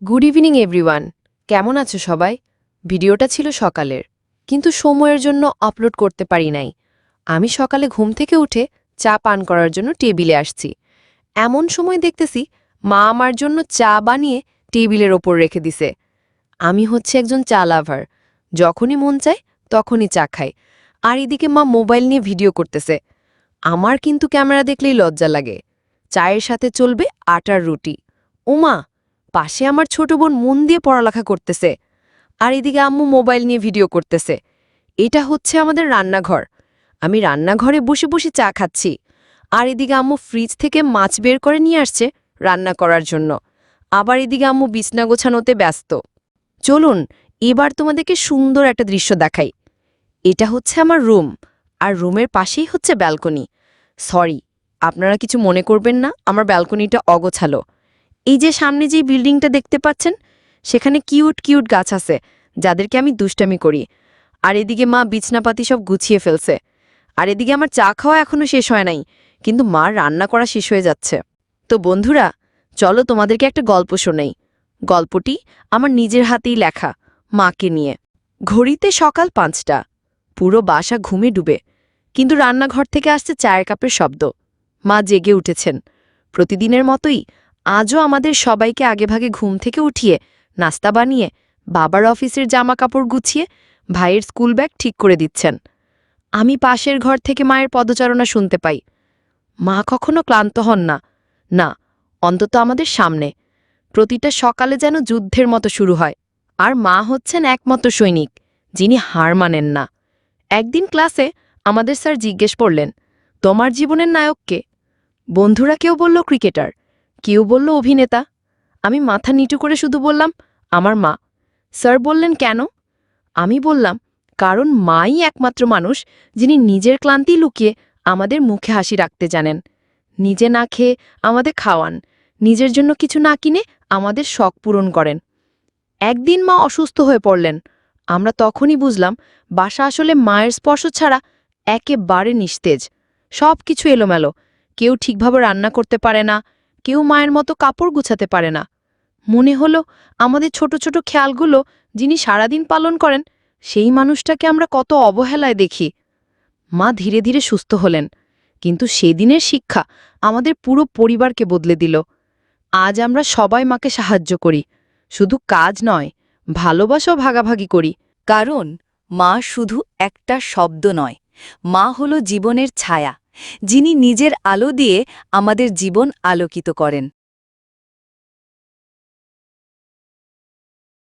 Good evening everyone. কেমন আছো সবাই? ভিডিওটা ছিল সকালের, কিন্তু সময়ের জন্য আপলোড করতে পারি নাই। আমি সকালে ঘুম থেকে উঠে চা পান করার জন্য টেবিলে আসছি। এমন সময় দেখতেছি মা আমার জন্য চা বানিয়ে টেবিলের ওপর রেখে দিছে। আমি হচ্ছে একজন চা লাভার, যখনই মন চায় তখনই চা খাই। আর এদিকে মা মোবাইল নিয়ে ভিডিও করতেছে। আমার কিন্তু ক্যামেরা দেখলেই লজ্জা লাগে। চায়ের সাথে চলবে আটার রুটি। ওমা, পাশে আমার ছোট বোন মন দিয়ে পড়ালেখা করতেছে, আর এদিকে আম্মু মোবাইল নিয়ে ভিডিও করতেছে। এটা হচ্ছে আমাদের রান্নাঘর। আমি রান্নাঘরে বসে বসে চা খাচ্ছি, আর এদিকে আম্মু ফ্রিজ থেকে মাছ বের করে নিয়ে আসছে রান্না করার জন্য। আবার এদিকে আম্মু বিছনা গোছানোতে ব্যস্ত। চলুন এবার তোমাদেরকে সুন্দর একটা দৃশ্য দেখাই। এটা হচ্ছে আমার রুম, আর রুমের পাশেই হচ্ছে ব্যালকনি। সরি, আপনারা কিছু মনে করবেন না, আমার ব্যালকনিটা অগোছালো। এই যে সামনে যে বিল্ডিংটা দেখতে পাচ্ছেন, সেখানে কিউট কিউট গাছ আছে, যাদেরকে আমি দুষ্টামি করি। আর এদিকে মা বিছনাপাতি সব গুছিয়ে ফেলছে। আর এদিকে আমার চা খাওয়া এখনো শেষ হয় নাই, কিন্তু মার রান্না করা শেষ হয়ে যাচ্ছে। তো বন্ধুরা, চলো তোমাদেরকে একটা গল্প শোনাই। গল্পটি আমার নিজের হাতেই লেখা, মাকে নিয়ে। ঘড়িতে সকাল 5টা, পুরো বাসা ঘুমে ডুবে, কিন্তু রান্নাঘর থেকে আসছে চায়ের কাপের শব্দ। মা জেগে উঠেছেন। প্রতিদিনের মতোই আজও আমাদের সবাইকে আগেভাগে ঘুম থেকে উঠিয়ে নাস্তা বানিয়ে, বাবার অফিসের জামা কাপড় গুছিয়ে, ভাইয়ের স্কুল ব্যাগ ঠিক করে দিচ্ছেন। আমি পাশের ঘর থেকে মায়ের পদচারণা শুনতে পাই। মা কখনো ক্লান্ত হন না, না, অন্তত আমাদের সামনে। প্রতিটা সকালে যেন যুদ্ধের মতো শুরু হয়। আর মা হচ্ছেন একমাত্র সৈনিক, যিনি হার মানেন না। একদিন ক্লাসে আমাদের স্যার জিজ্ঞেস করলেন, তোমার জীবনের নায়ক কে? বন্ধুরা কেউ বলল ক্রিকেটার, কেউ বলল অভিনেতা। আমি মাথা নিচু করে শুধু বললাম, আমার মা। স্যার বললেন, কেন? আমি বললাম, কারণ মাই একমাত্র মানুষ যিনি নিজের ক্লান্তি লুকিয়ে আমাদের মুখে হাসি রাখতে জানেন। নিজে না খেয়ে আমাদের খাওয়ান, নিজের জন্য কিছু না কিনে আমাদের শখ পূরণ করেন। একদিন মা অসুস্থ হয়ে পড়লেন। আমরা তখনই বুঝলাম, বাসা আসলে মায়ের স্পর্শ ছাড়া একেবারে নিস্তেজ। সব কিছু এলোমেলো। কেউ ঠিকভাবে রান্না করতে পারে না, কেউ মায়ের মতো কাপড় গুছাতে পারে না। মনে হলো আমাদের ছোট ছোট খেয়ালগুলো যিনি সারাদিন পালন করেন, সেই মানুষটাকে আমরা কত অবহেলায় দেখি। মা ধীরে ধীরে সুস্থ হলেন, কিন্তু সেদিনের শিক্ষা আমাদের পুরো পরিবারকে বদলে দিল। আজ আমরা সবাই মাকে সাহায্য করি, শুধু কাজ নয়, ভালোবাসাও ভাগাভাগি করি। কারণ মা শুধু একটা শব্দ নয়, মা হলো জীবনের ছায়া, যিনি নিজের আলো দিয়ে আমাদের জীবন আলোকিত করেন।